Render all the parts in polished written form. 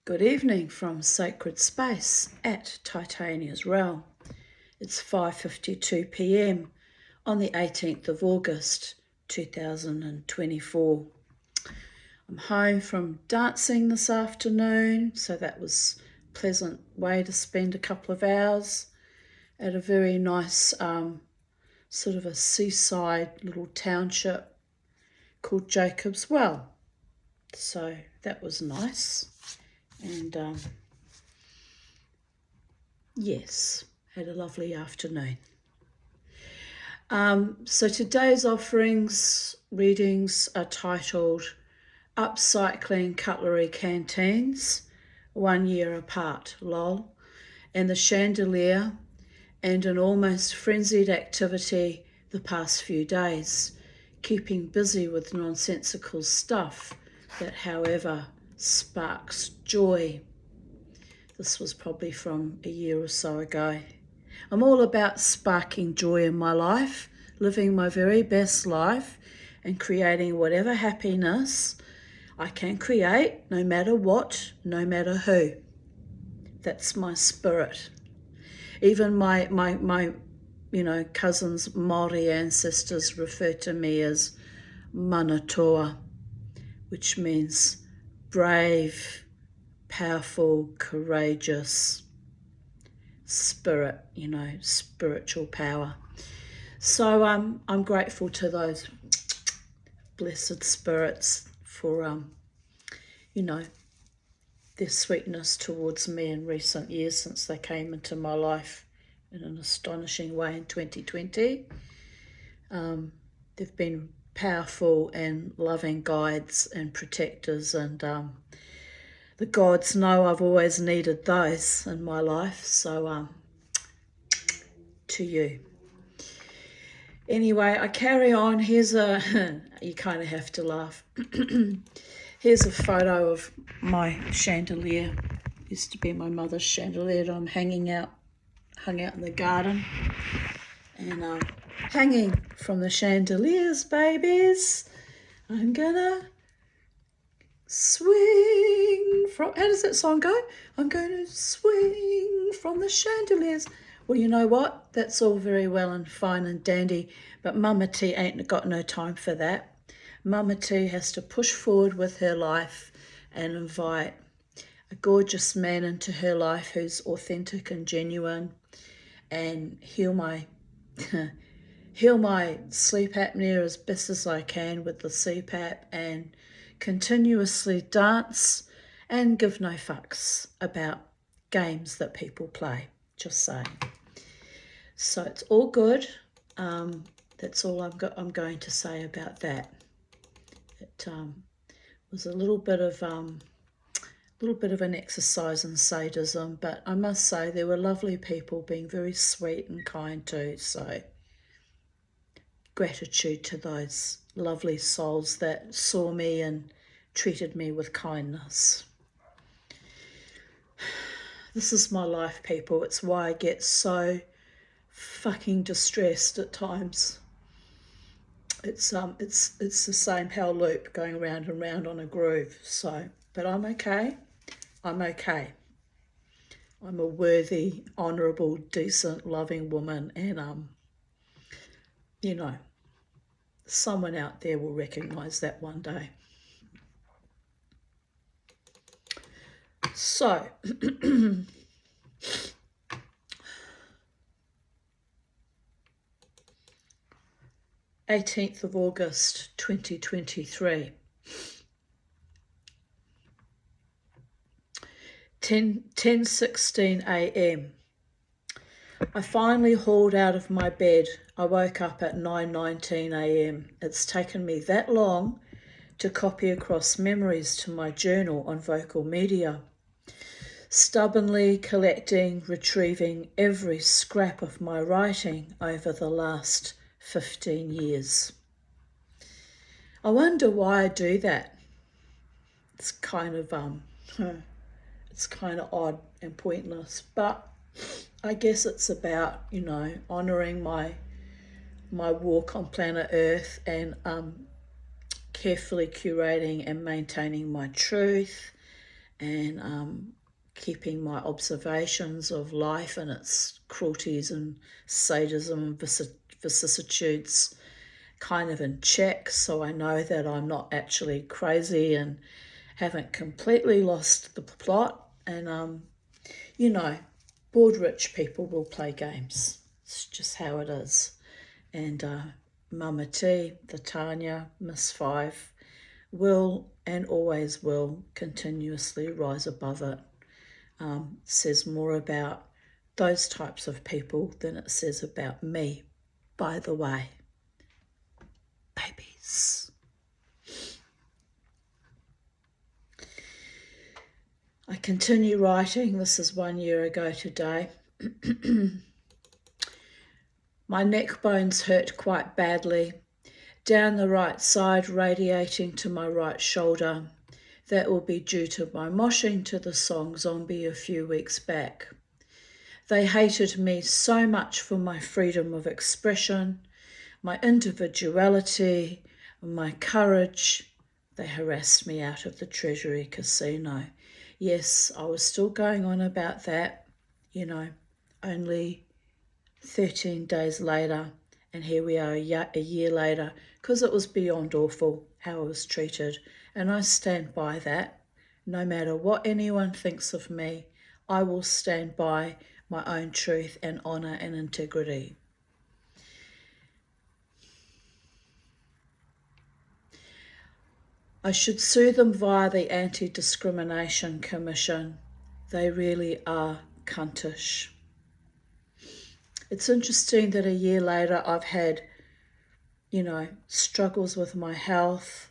Good evening from Sacred Space at Titania's Realm. It's 5:52 p.m. on the 18th of August 2024. I'm home from dancing this afternoon, so that was a pleasant way to spend a couple of hours at a very nice sort of a seaside little township called Jacob's Well. So that was nice. And yes, had a lovely afternoon. So today's readings are titled Upcycling Cutlery Canteens, 1 year apart, lol, and the chandelier, and an almost frenzied activity the past few days, keeping busy with nonsensical stuff that, however, sparks joy. This was probably from a year or so ago. I'm all about sparking joy in my life, living my very best life, and creating whatever happiness I can create, no matter what, no matter who. That's my spirit. Even my cousins, Māori ancestors refer to me as Manatoa, which means brave, powerful, courageous spirit, spiritual power. So I'm grateful to those blessed spirits for, their sweetness towards me in recent years since they came into my life in an astonishing way in 2020. They've been powerful and loving guides and protectors, and the gods know I've always needed those in my life, so to you. Anyway, I carry on. Here's you kind of have to laugh. Here's a photo of my chandelier. Used to be my mother's chandelier that I'm hung out in the garden. And hanging from the chandeliers, babies, I'm gonna swing from, how does that song go? I'm going to swing from the chandeliers. Well, you know what? That's all very well and fine and dandy, but Mama T ain't got no time for that. Mama T has to push forward with her life and invite a gorgeous man into her life who's authentic and genuine, and heal my sleep apnea as best as I can with the CPAP, and continuously dance and give no fucks about games that people play. Just saying. So it's all good. That's all I'm going to say about that. It was a little bit of an exercise in sadism, but I must say there were lovely people being very sweet and kind too. So gratitude to those lovely souls that saw me and treated me with kindness. This is my life, people. It's why I get so fucking distressed at times. It's the same hell loop going round and round on a groove. So, but I'm okay. I'm okay. I'm a worthy, honourable, decent, loving woman, and someone out there will recognise that one day. So, 18th of August 2023, 10:16 a.m. I finally hauled out of my bed. I woke up at 9:19 a.m. It's taken me that long to copy across memories to my journal on Vocal Media, stubbornly collecting, retrieving every scrap of my writing over the last 15 years. I wonder why I do that. It's kind of odd and pointless, but I guess it's about, honouring my walk on planet Earth, and carefully curating and maintaining my truth, and keeping my observations of life and its cruelties and sadism and vicissitudes kind of in check, so I know that I'm not actually crazy and haven't completely lost the plot. And you know, bored rich people will play games. It's just how it is. And Mama T, the Tanya, Miss Five, will and always will continuously rise above it. Says more about those types of people than it says about me, by the way. Babies. I continue writing. This is 1 year ago today. My neck bones hurt quite badly. Down the right side, radiating to my right shoulder. That will be due to my moshing to the song Zombie a few weeks back. They hated me so much for my freedom of expression, my individuality, my courage. They harassed me out of the Treasury Casino. Yes, I was still going on about that, only 13 days later, and here we are a year later, because it was beyond awful how I was treated, and I stand by that. No matter what anyone thinks of me, I will stand by my own truth and honour and integrity. I should sue them via the Anti-Discrimination Commission. They really are cuntish. It's interesting that a year later I've had, struggles with my health.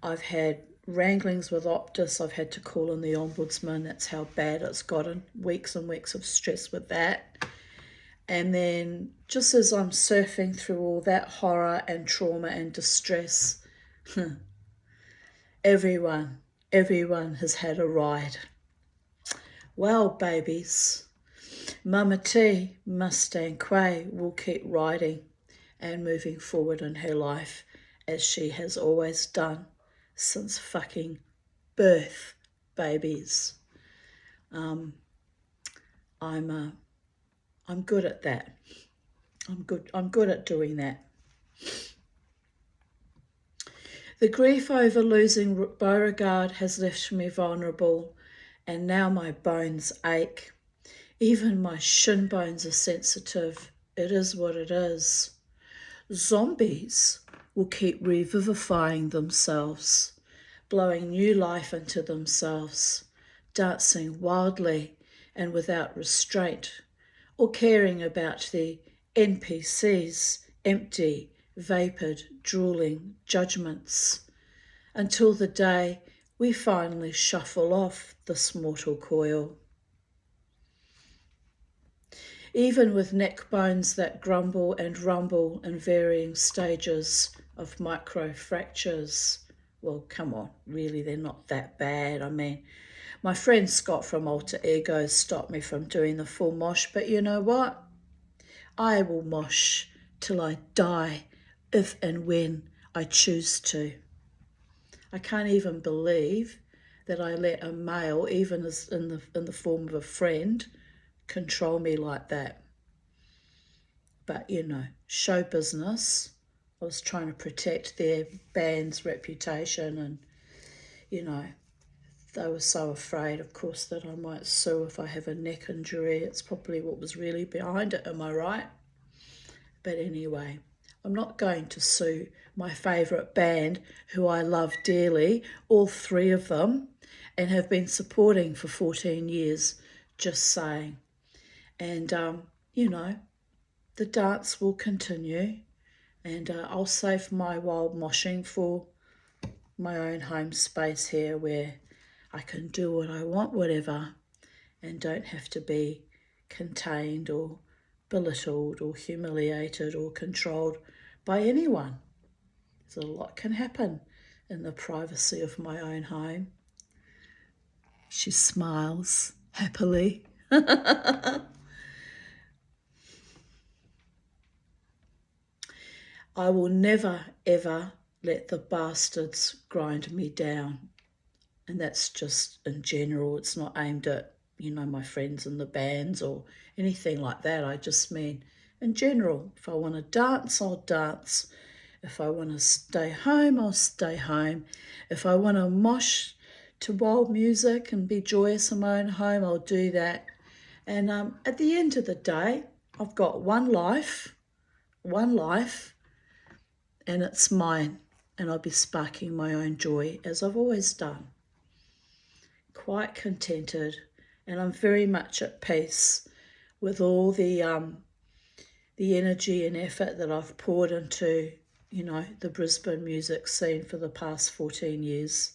I've had wranglings with Optus. I've had to call in the Ombudsman. That's how bad it's gotten. Weeks and weeks of stress with that. And then just as I'm surfing through all that horror and trauma and distress, everyone has had a ride. Well, babies, Mama T, Mustang Quay, will keep riding and moving forward in her life as she has always done since fucking birth, babies. I'm good at that. I'm good at doing that. The grief over losing Beauregard has left me vulnerable, and now my bones ache. Even my shin bones are sensitive. It is what it is. Zombies will keep revivifying themselves, blowing new life into themselves, dancing wildly and without restraint, or caring about the NPCs, empty, vapid, drooling judgments, until the day we finally shuffle off this mortal coil. Even with neck bones that grumble and rumble in varying stages of micro fractures. Well, come on, really, they're not that bad. I mean, my friend Scott from Alter Ego stopped me from doing the full mosh, but you know what? I will mosh till I die, if and when I choose to. I can't even believe that I let a male, even as in the form of a friend, control me like that. But show business. I was trying to protect their band's reputation, and they were so afraid, of course, that I might sue if I have a neck injury. It's probably what was really behind it, am I right? But anyway, I'm not going to sue my favourite band, who I love dearly, all three of them, and have been supporting for 14 years, just saying. And, the dance will continue, and I'll save my wild moshing for my own home space here, where I can do what I want, whatever, and don't have to be contained or belittled or humiliated or controlled by anyone. So a lot can happen in the privacy of my own home. She smiles happily. I will never, ever let the bastards grind me down. And that's just in general. It's not aimed at, my friends in the bands or anything like that. I just mean in general. If I want to dance, I'll dance. If I want to stay home, I'll stay home. If I want to mosh to wild music and be joyous in my own home, I'll do that. And at the end of the day, I've got one life, and it's mine. And I'll be sparking my own joy as I've always done. Quite contented, and I'm very much at peace with all the energy and effort that I've poured into, the Brisbane music scene for the past 14 years.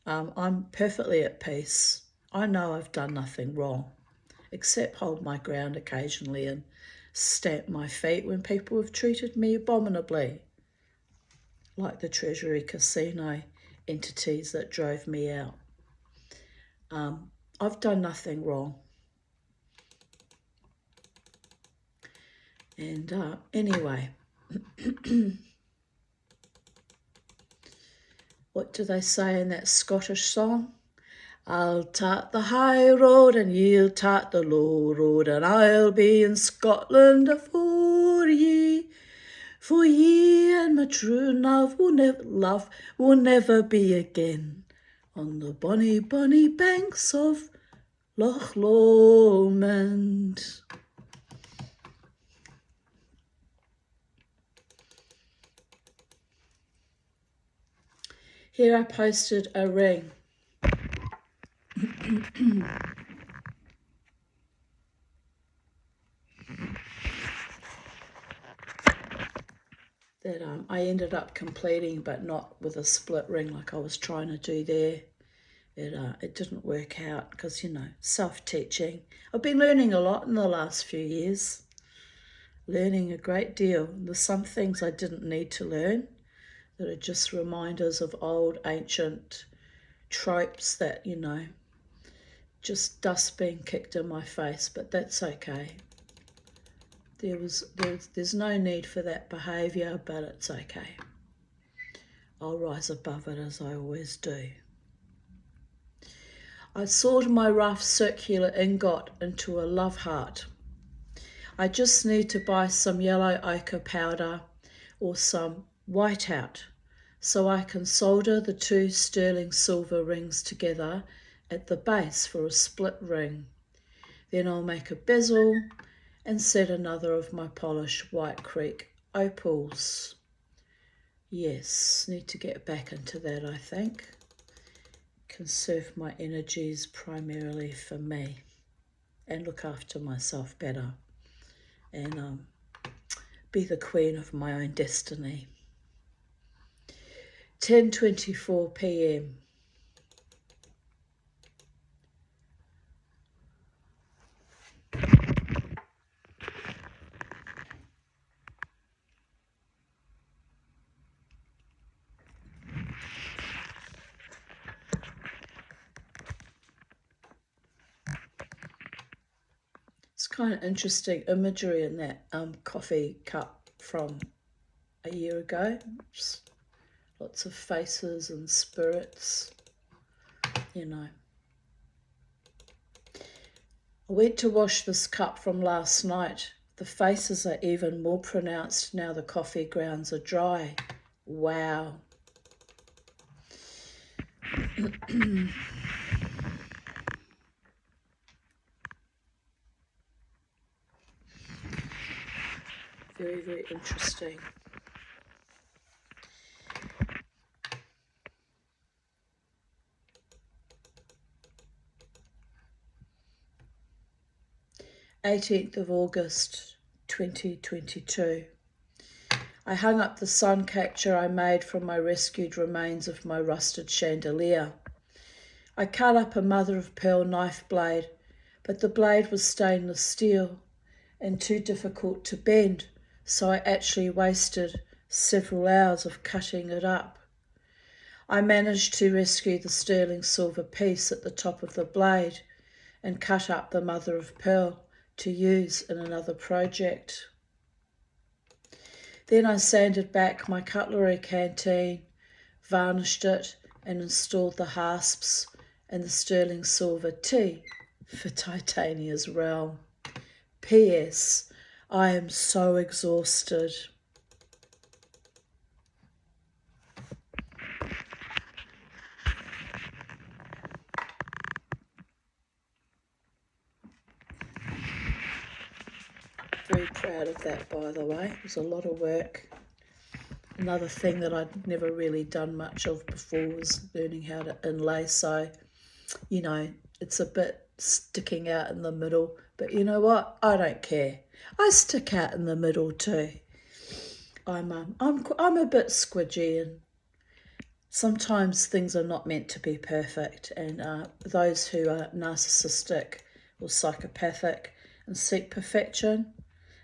I'm perfectly at peace. I know I've done nothing wrong, except hold my ground occasionally and stamp my feet when people have treated me abominably, like the Treasury Casino entities that drove me out. I've done nothing wrong. And anyway, what do they say in that Scottish song? I'll tak the high road and ye'll tak the low road, and I'll be in Scotland afore ye. For ye and my true love will never be again on the bonny, bonny banks of Loch Lomond. Here I posted a ring. That I ended up completing, but not with a split ring like I was trying to do there. It didn't work out because, self-teaching. I've been learning a lot in the last few years. Learning a great deal. There's some things I didn't need to learn that are just reminders of old ancient tropes that, just dust being kicked in my face, but that's okay. There's no need for that behaviour, but it's okay. I'll rise above it as I always do. I sorted my rough circular ingot into a love heart. I just need to buy some yellow ochre powder or some whiteout so I can solder the two sterling silver rings together at the base for a split ring. Then I'll make a bezel and set another of my polished White Creek opals. Yes, need to get back into that, I think. Conserve my energies primarily for me and look after myself better and be the queen of my own destiny. 10:24 p.m. It's kind of interesting imagery in that coffee cup from a year ago. Just lots of faces and spirits, I went to wash this cup from last night. The faces are even more pronounced now the coffee grounds are dry. Wow. Very, very interesting. August 2022. I hung up the sun catcher I made from my rescued remains of my rusted chandelier. I cut up a mother of pearl knife blade, but the blade was stainless steel and too difficult to bend, so I actually wasted several hours of cutting it up. I managed to rescue the sterling silver piece at the top of the blade and cut up the mother of pearl to use in another project. Then I sanded back my cutlery canteen, varnished it, and installed the hasps and the sterling silver T for Titania's realm. P.S. I am so exhausted. Very proud of that, by the way. It was a lot of work. Another thing that I'd never really done much of before was learning how to inlay. So, you know, it's a bit sticking out in the middle. But you know what? I don't care. I stick out in the middle too. I'm a bit squidgy, and sometimes things are not meant to be perfect. And those who are narcissistic or psychopathic and seek perfection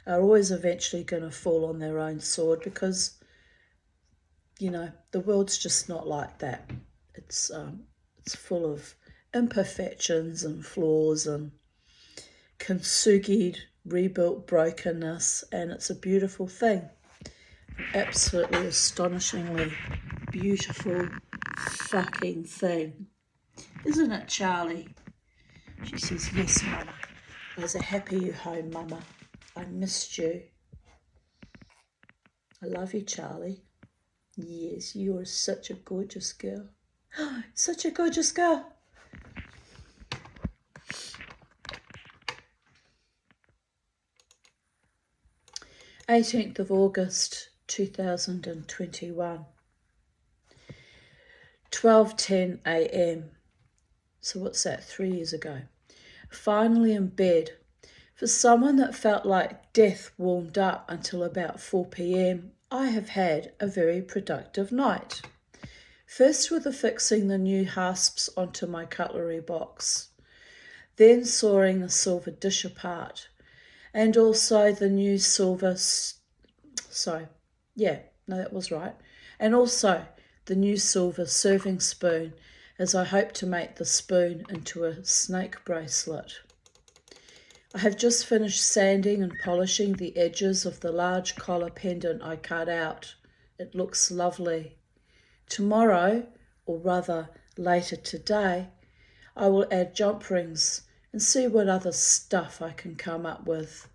are always eventually going to fall on their own sword, because, you know, the world's just not like that. It's full of imperfections and flaws and kintsugi'd, rebuilt brokenness, and it's a beautiful thing. Absolutely astonishingly beautiful fucking thing. Isn't it, Charlie? She says, yes, Mama. I was happy you're home, Mama. I missed you. I love you, Charlie. Yes, you are such a gorgeous girl. Such a gorgeous girl. Eighteenth of August 2021. 12:10 a.m. So what's that, 3 years ago? Finally in bed. For someone that felt like death warmed up until about 4 p.m, I have had a very productive night. First with affixing the new hasps onto my cutlery box, then sawing the silver dish apart, and also the new silver, and also the new silver serving spoon, as I hope to make the spoon into a snake bracelet. I have just finished sanding and polishing the edges of the large collar pendant I cut out. It looks lovely. Tomorrow, or rather later today, I will add jump rings and see what other stuff I can come up with.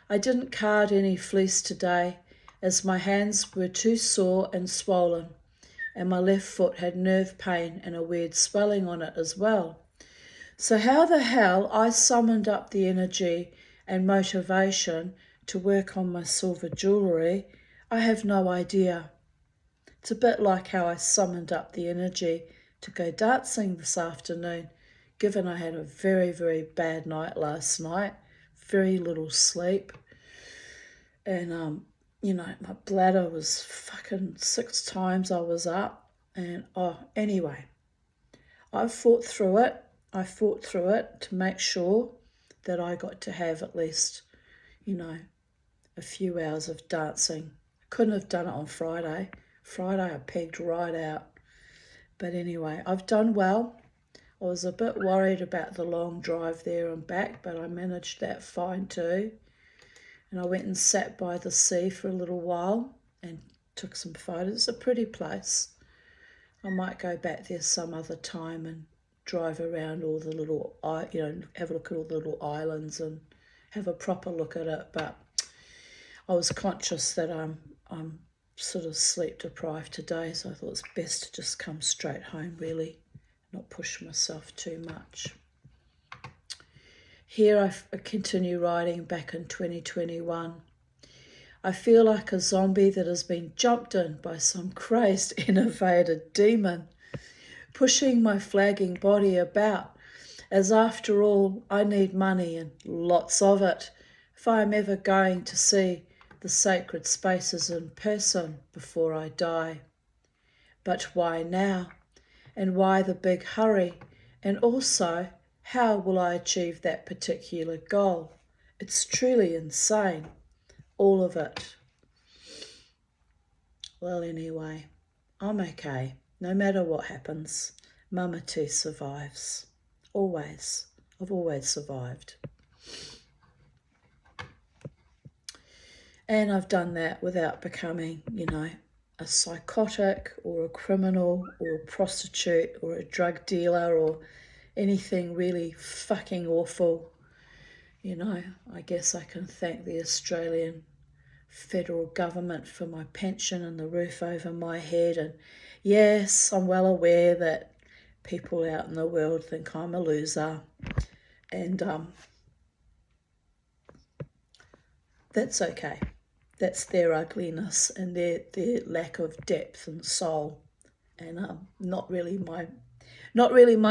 I didn't card any fleece today, as my hands were too sore and swollen, and my left foot had nerve pain and a weird swelling on it as well. So how the hell I summoned up the energy and motivation to work on my silver jewellery, I have no idea. It's a bit like how I summoned up the energy to go dancing this afternoon, given I had a very, very bad night last night, very little sleep, and you know, my bladder was fucking 6 times I was up, and anyway, I fought through it to make sure that I got to have at least, you know, a few hours of dancing. I couldn't have done it on Friday. Friday I pegged right out. But anyway, I've done well. I was a bit worried about the long drive there and back, but I managed that fine too. And I went and sat by the sea for a little while and took some photos. It's a pretty place. I might go back there some other time and drive around all the little, have a look at all the little islands and have a proper look at it. But I was conscious that I'm sort of sleep deprived today, so I thought it's best to just come straight home, really, not push myself too much. Here I continue writing back in 2021. I feel like a zombie that has been jumped in by some crazed, innovated demon, pushing my flagging body about, as after all, I need money and lots of it if I am ever going to see the sacred spaces in person before I die. But why now? And why the big hurry? And also, how will I achieve that particular goal? It's truly insane, all of it. Well, anyway, I'm okay. No matter what happens, Mama T survives. Always. I've always survived. And I've done that without becoming, a psychotic or a criminal or a prostitute or a drug dealer or anything really fucking awful, you know, I guess I can thank the Australian federal government for my pension and the roof over my head. And yes, I'm well aware that people out in the world think I'm a loser, and that's okay. That's their ugliness and their lack of depth and soul, and not really my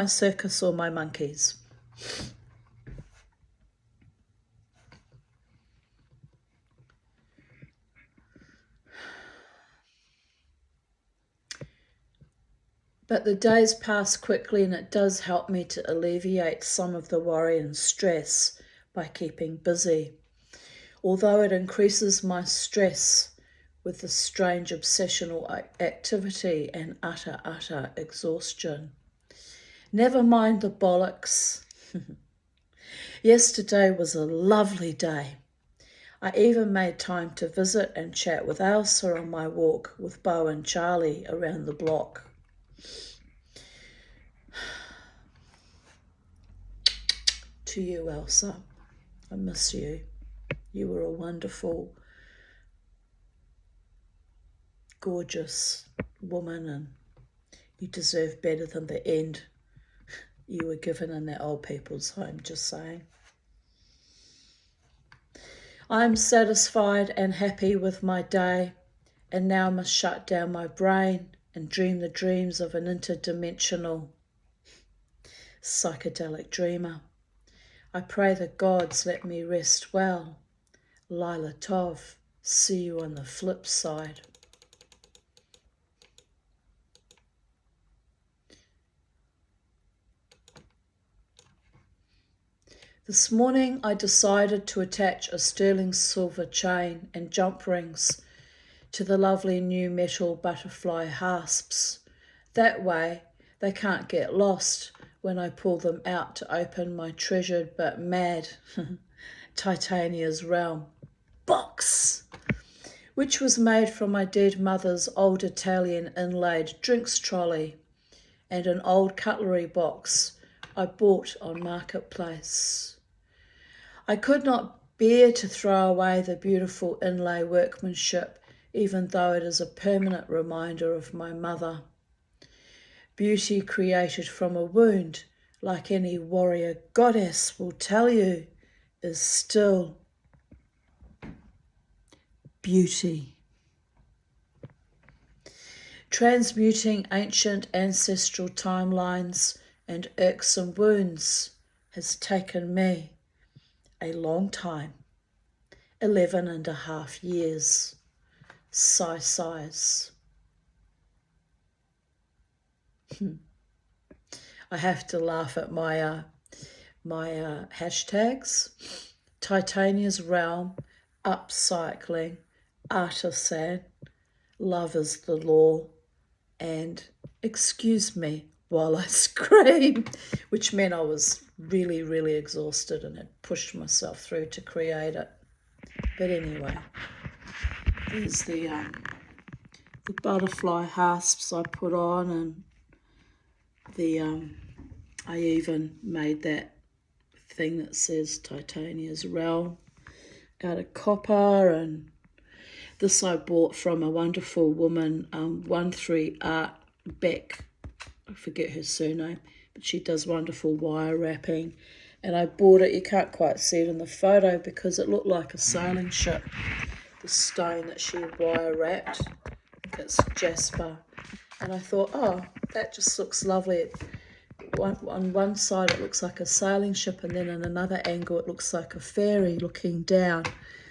circus or my monkeys. But the days pass quickly, and it does help me to alleviate some of the worry and stress by keeping busy. Although it increases my stress with the strange obsessional activity and utter exhaustion. Never mind the bollocks. Yesterday was a lovely day. I even made time to visit and chat with Elsa on my walk with Bo and Charlie around the block. To you, Elsa, I miss you. You were a wonderful, gorgeous woman, and you deserve better than the end you were given in that old people's home, just saying. I'm satisfied and happy with my day, and now must shut down my brain and dream the dreams of an interdimensional psychedelic dreamer. I pray the gods let me rest well. Lila Tov, see you on the flip side. This morning I decided to attach a sterling silver chain and jump rings to the lovely new metal butterfly hasps. That way they can't get lost when I pull them out to open my treasured but mad Titania's Realm box, which was made from my dead mother's old Italian inlaid drinks trolley and an old cutlery box I bought on Marketplace. I could not bear to throw away the beautiful inlay workmanship, even though it is a permanent reminder of my mother. Beauty created from a wound, like any warrior goddess will tell you, is still beauty. Transmuting ancient ancestral timelines and irksome wounds has taken me a long time, 11.5 years. Sighs. I have to laugh at my hashtags. Titania's Realm, upcycling, artisan, love is the law, and excuse me while I scream, which meant I was really, really exhausted and had pushed myself through to create it. But anyway, there's the butterfly hasps I put on, and I even made that thing that says Titania's Realm out of copper, and this I bought from a wonderful woman, 13 Art Beck. I forget her surname, but she does wonderful wire wrapping. And I bought it, you can't quite see it in the photo because it looked like a sailing ship, the stone that she wire wrapped. I think it's jasper. And I thought, oh, that just looks lovely. On one side it looks like a sailing ship, and then in another angle it looks like a fairy looking down.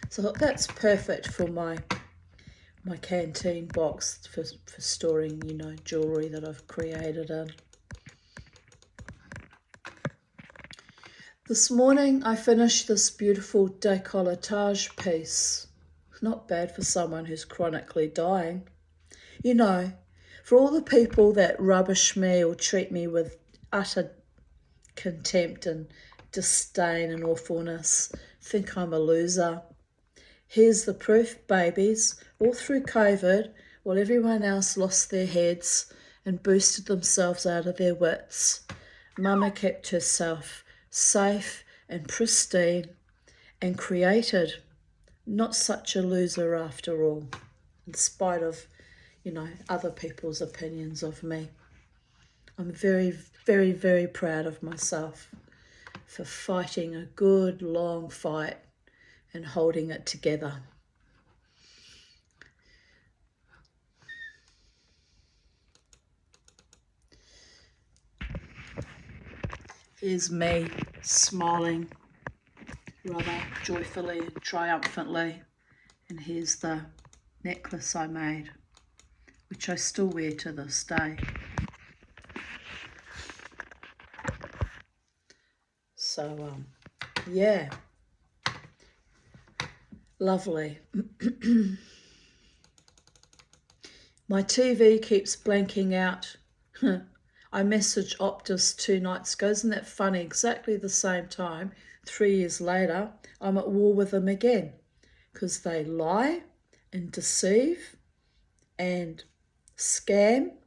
So I thought that's perfect for my canteen box for storing, jewellery that I've created in. This morning I finished this beautiful décolletage piece. Not bad for someone who's chronically dying. For all the people that rubbish me or treat me with utter contempt and disdain and awfulness, think I'm a loser. Here's the proof, babies. All through COVID, while everyone else lost their heads and boosted themselves out of their wits, Mama kept herself safe and pristine and created not such a loser after all, in spite of, other people's opinions of me. I'm very, very, very proud of myself for fighting a good, long fight and holding it together. Here's me smiling rather joyfully and triumphantly. And here's the necklace I made, which I still wear to this day. So, yeah, lovely. My TV keeps blanking out. I messaged Optus 2 nights ago. Isn't that funny? Exactly the same time, 3 years later, I'm at war with them again because they lie and deceive and scam.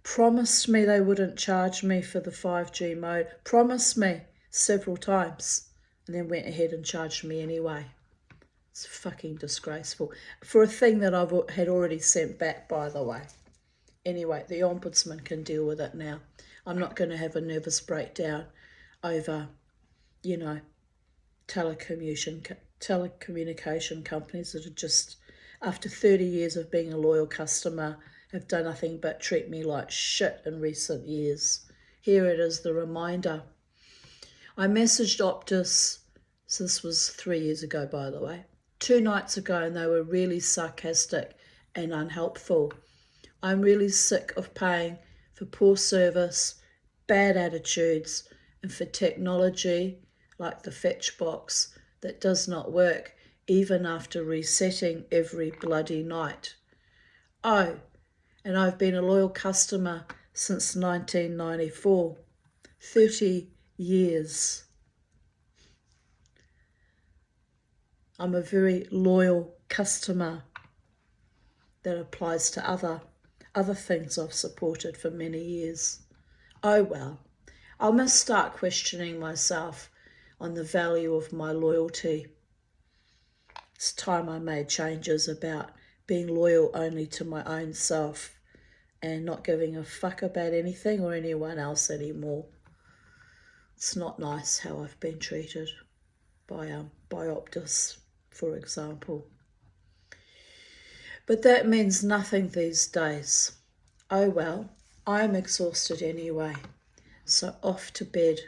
Promised me they wouldn't charge me for the 5G mode. Promised me several times and then went ahead and charged me anyway. It's fucking disgraceful. For a thing that I had already sent back, by the way. Anyway, the Ombudsman can deal with it now. I'm not going to have a nervous breakdown over, telecommunication companies that are just, after 30 years of being a loyal customer, have done nothing but treat me like shit in recent years. Here it is, the reminder. I messaged Optus, so this was 3 years ago, by the way, 2 nights ago, and they were really sarcastic and unhelpful. I'm really sick of paying for poor service, bad attitudes, and for technology like the fetch box that does not work even after resetting every bloody night. Oh, and I've been a loyal customer since 1994, 30 years. I'm a very loyal customer. That applies to other things I've supported for many years. Oh well, I must start questioning myself on the value of my loyalty. It's time I made changes about being loyal only to my own self and not giving a fuck about anything or anyone else anymore. It's not nice how I've been treated by Optus, for example. But that means nothing these days. Oh well, I'm exhausted anyway, so off to bed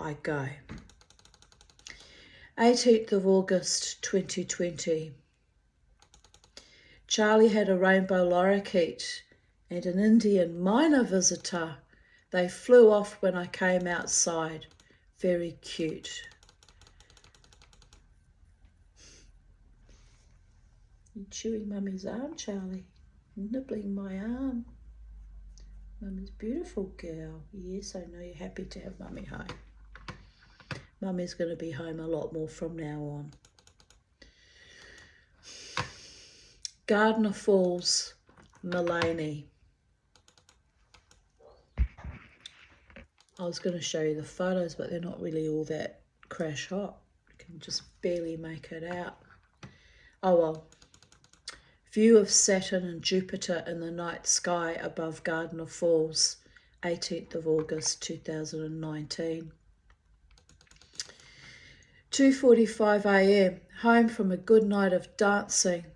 I go. 18th of August 2020. Charlie had a rainbow lorikeet and an Indian minor visitor. They flew off when I came outside. Very cute. You're chewing Mummy's arm, Charlie. Nibbling my arm. Mummy's beautiful girl. Yes, I know you're happy to have Mummy home. Mummy's going to be home a lot more from now on. Gardner Falls, Mullaney. I was going to show you the photos, but they're not really all that crash hot. You can just barely make it out. Oh well. View of Saturn and Jupiter in the night sky above Gardner Falls, 18th of August 2019. 2:45 a.m, home from a good night of dancing.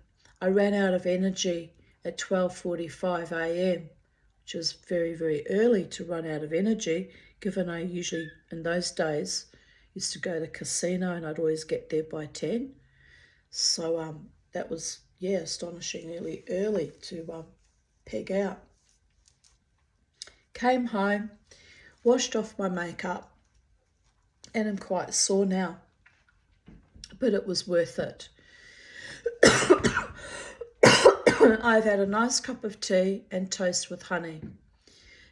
I ran out of energy at 12:45 a.m, which is very, very early to run out of energy, given I usually, in those days, used to go to the casino and I'd always get there by 10. So that was, astonishingly early to peg out. Came home, washed off my makeup, and I'm quite sore now, but it was worth it. I've had a nice cup of tea and toast with honey.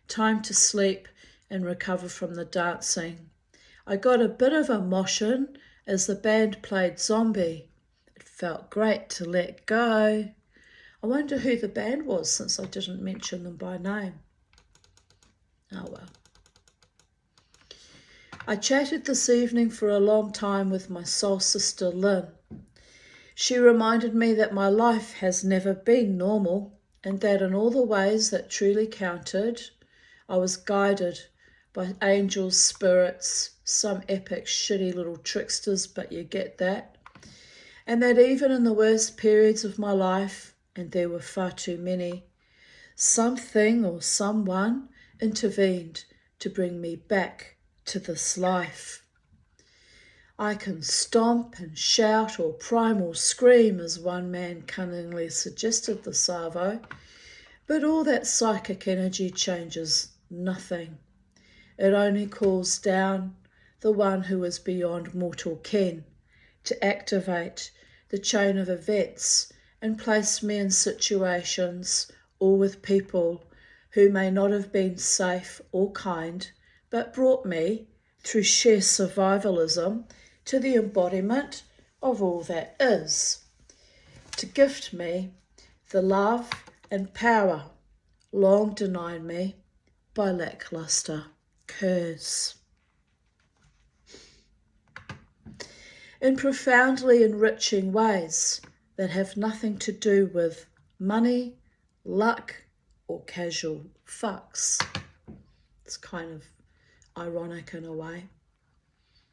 Time to sleep and recover from the dancing. I got a bit of emotion as the band played Zombie. It felt great to let go. I wonder who the band was since I didn't mention them by name. Oh well. I chatted this evening for a long time with my soul sister Lynn. She reminded me that my life has never been normal and that in all the ways that truly counted, I was guided by angels, spirits, some epic shitty little tricksters, but you get that. And that even in the worst periods of my life, and there were far too many, something or someone intervened to bring me back to this life. I can stomp and shout or primal scream, as one man cunningly suggested the Savo, but all that psychic energy changes nothing. It only calls down the one who is beyond mortal ken to activate the chain of events and place me in situations or with people who may not have been safe or kind, but brought me, through sheer survivalism, to the embodiment of all that is, to gift me the love and power long denied me by lackluster curs. In profoundly enriching ways that have nothing to do with money, luck, or casual fucks. It's kind of ironic in a way,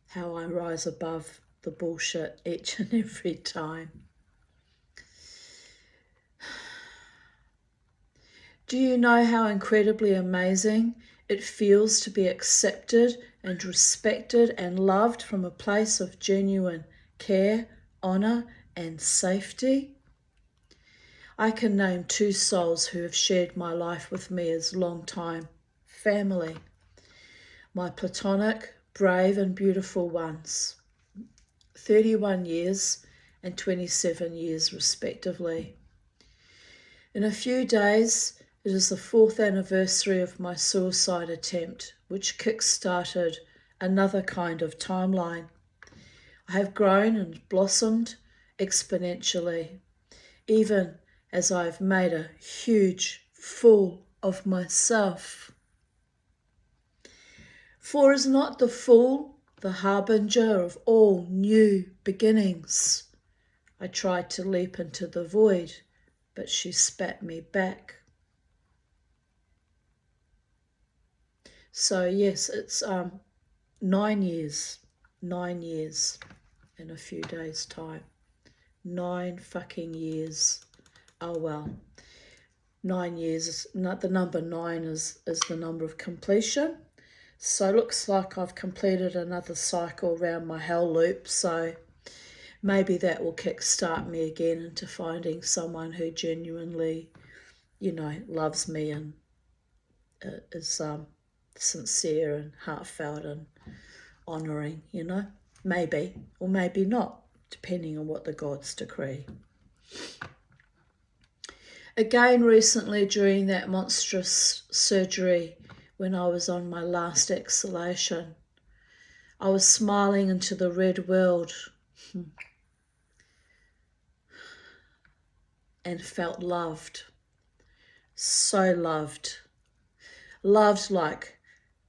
how I rise above the bullshit each and every time. Do you know how incredibly amazing it feels to be accepted and respected and loved from a place of genuine care, honour, and safety? I can name 2 souls who have shared my life with me as long-time family. My platonic, brave and beautiful ones, 31 years and 27 years respectively. In a few days, it is the 4th anniversary of my suicide attempt, which kick-started another kind of timeline. I have grown and blossomed exponentially, even as I have made a huge fool of myself. For is not the fool the harbinger of all new beginnings? I tried to leap into the void, but she spat me back. So yes, it's 9 years in a few days' time. 9 fucking years. Oh well. 9 years, the number 9 is the number of completion. So looks like I've completed another cycle around my hell loop. So maybe that will kickstart me again into finding someone who genuinely, loves me and is sincere and heartfelt and honouring, maybe, or maybe not, depending on what the gods decree. Again, recently during that monstrous surgery, when I was on my last exhalation, I was smiling into the red world and felt loved, so loved. Loved like